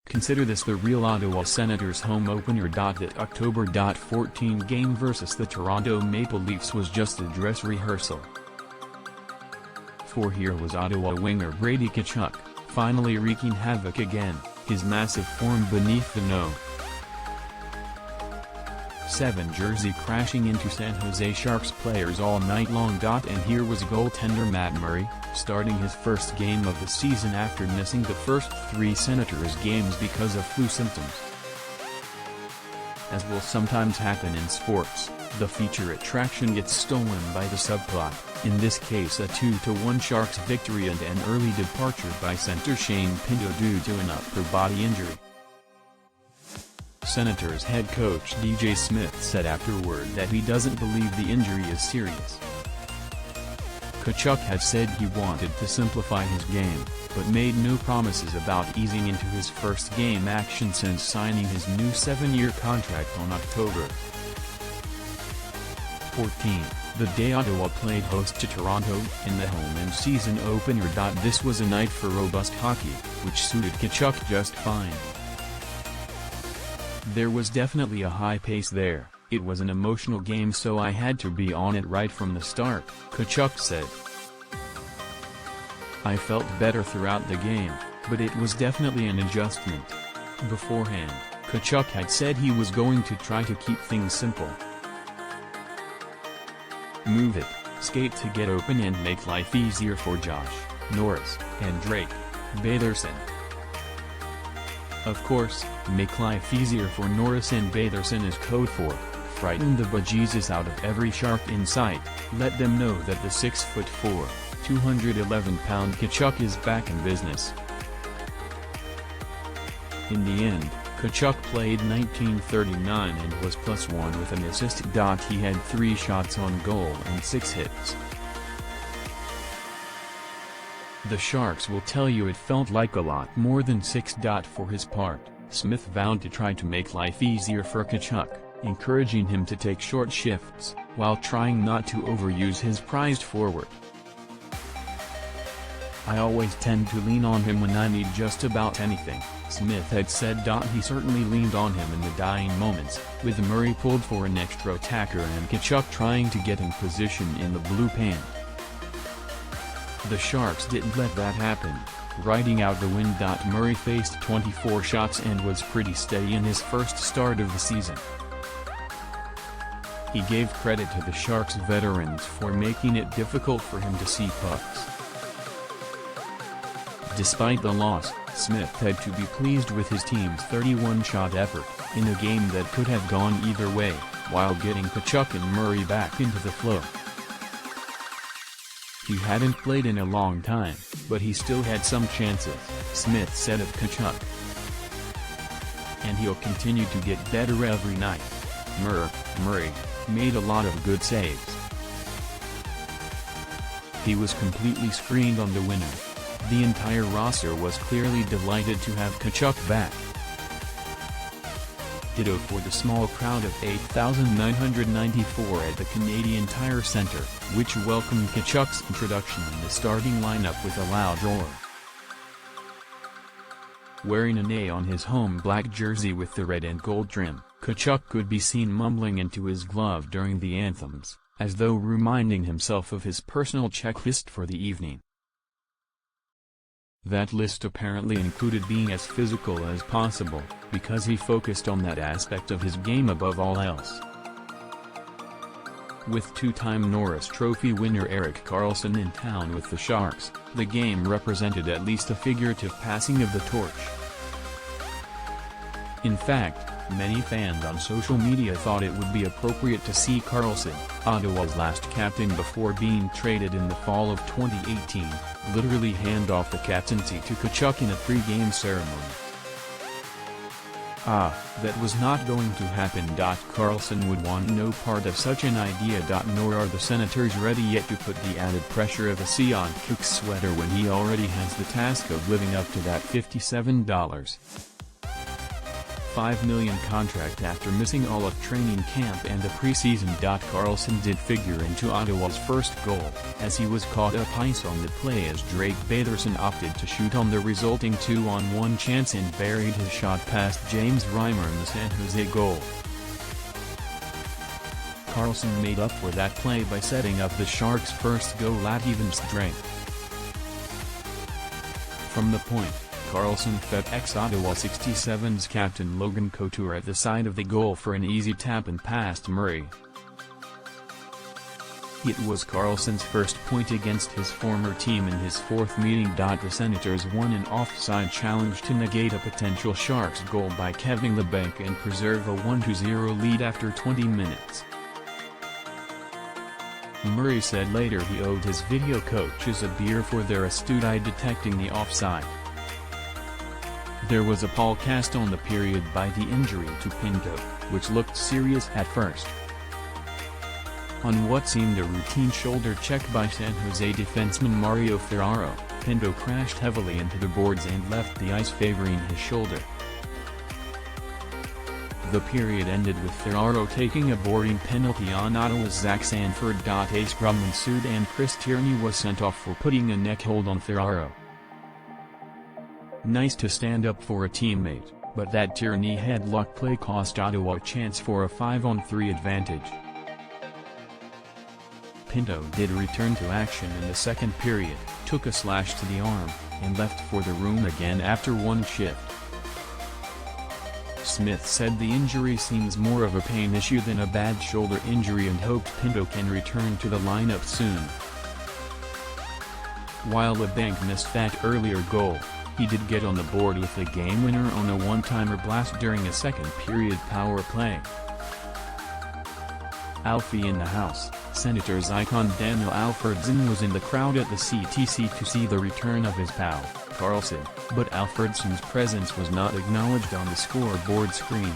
Consider this the real Ottawa Senators home opener. That October 14 game versus the Toronto Maple Leafs was just a dress rehearsal. For here was Ottawa winger Brady Tkachuk, finally wreaking havoc again, his massive form beneath the no. 7 jersey crashing into San Jose Sharks players all night long. And here was goaltender Matt Murray, starting his first game of the season after missing the first 3 Senators games because of flu symptoms. As will sometimes happen in sports, the feature attraction gets stolen by the subplot, in this case a 2-1 Sharks victory and an early departure by center Shane Pinto due to an upper body injury. Senators head coach DJ Smith said afterward that he doesn't believe the injury is serious. Tkachuk had said he wanted to simplify his game, but made no promises about easing into his first game action since signing his new 7-year contract on October 14, the day Ottawa played host to Toronto in the home and season opener. This was a night for robust hockey, which suited Tkachuk just fine. There was definitely a high pace there, it was an emotional game so I had to be on it right from the start, Tkachuk said. I felt better throughout the game, but it was definitely an adjustment. Beforehand, Tkachuk had said he was going to try to keep things simple. Move it, skate to get open and make life easier for Josh, Norris, and Drake Batherson. Of course, make life easier for Norris and Batherson is code for, frighten the bejesus out of every Shark in sight, let them know that the 6'4", 211-pound Tkachuk is back in business. In the end, Tkachuk played 1939 and was +1 with an assist. He had 3 shots on goal and 6 hits. The Sharks will tell you it felt like a lot more than 6. For his part, Smith vowed to try to make life easier for Tkachuk, encouraging him to take short shifts, while trying not to overuse his prized forward. I always tend to lean on him when I need just about anything, Smith had said. He certainly leaned on him in the dying moments, with Murray pulled for an extra attacker and Tkachuk trying to get in position in the blue paint. The Sharks didn't let that happen, riding out the win. Murray faced 24 shots and was pretty steady in his first start of the season. He gave credit to the Sharks veterans for making it difficult for him to see pucks. Despite the loss, Smith had to be pleased with his team's 31-shot effort, in a game that could have gone either way, while getting Tkachuk and Murray back into the flow. He hadn't played in a long time, but he still had some chances, Smith said of Tkachuk. And he'll continue to get better every night. Murray made a lot of good saves. He was completely screened on the winner. The entire roster was clearly delighted to have Tkachuk back. Ditto for the small crowd of 8,994 at the Canadian Tire Centre, which welcomed Tkachuk's introduction in the starting lineup with a loud roar. Wearing an A on his home black jersey with the red and gold trim, Tkachuk could be seen mumbling into his glove during the anthems, as though reminding himself of his personal checklist for the evening. That list apparently included being as physical as possible, because he focused on that aspect of his game above all else. With 2-time Norris Trophy winner Erik Karlsson in town with the Sharks, the game represented at least a figurative passing of the torch. In fact, many fans on social media thought it would be appropriate to see Karlsson, Ottawa's last captain before being traded in the fall of 2018, literally hand off the captaincy to Tkachuk in a pre-game ceremony. That was not going to happen. Karlsson would want no part of such an idea. Nor are the Senators ready yet to put the added pressure of a C on Cook's sweater when he already has the task of living up to that $57. $5 million contract after missing all of training camp and the preseason. Karlsson did figure into Ottawa's first goal, as he was caught up ice on the play as Drake Batherson opted to shoot on the resulting 2-on-1 chance and buried his shot past James Reimer in the San Jose goal. Karlsson made up for that play by setting up the Sharks' first goal at even strength. From the point, Karlsson fed ex-Ottawa 67's captain Logan Couture at the side of the goal for an easy tap and past Murray. It was Karlsson's first point against his former team in his fourth meeting. The Senators won an offside challenge to negate a potential Sharks goal by covering the bank and preserve a 1-0 lead after 20 minutes. Murray said later he owed his video coaches a beer for their astute eye detecting the offside. There was a pall cast on the period by the injury to Pinto, which looked serious at first. On what seemed a routine shoulder check by San Jose defenseman Mario Ferraro, Pinto crashed heavily into the boards and left the ice favoring his shoulder. The period ended with Ferraro taking a boarding penalty on Ottawa's Zach Sanford. A scrum ensued and Chris Tierney was sent off for putting a neck hold on Ferraro. Nice to stand up for a teammate, but that Tierney headlock play cost Ottawa a chance for a 5-on-3 advantage. Pinto did return to action in the second period, took a slash to the arm, and left for the room again after one shift. Smith said the injury seems more of a pain issue than a bad shoulder injury and hoped Pinto can return to the lineup soon. While LeBanc missed that earlier goal, he did get on the board with a game winner on a one-timer blast during a second-period power play. Alfie in the house, Senators icon Daniel Alfredsson was in the crowd at the CTC to see the return of his pal, Karlsson, but Alfredsson's presence was not acknowledged on the scoreboard screen.